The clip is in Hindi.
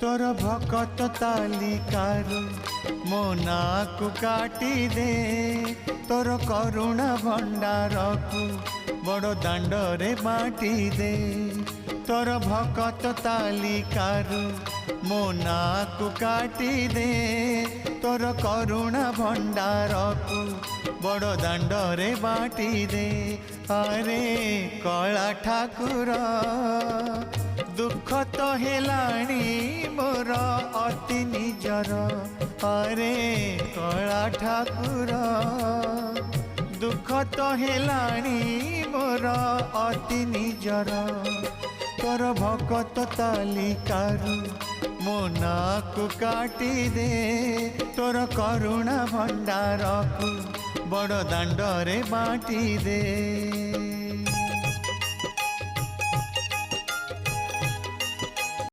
तोर भकत तालिकारु मो नाकु काटी दे तोर करुणा भंडार को बड़ दांडरे बाटी दे तोर भकत तालिकारु मो नाकु काटी दे तोर करुणा भंडार को बड़ दांडरे बाटी दे। अरे कला ठाकुर दुख तो हेलाणी मोर अति निजर। अरे कला ठाकुर दुख तो हेलाणी मोर अति निजर। तोर भकत तालिकारु मो नाकु काटी दे तोर करुणा भंडार को बड़ दांडरे बाटी दे।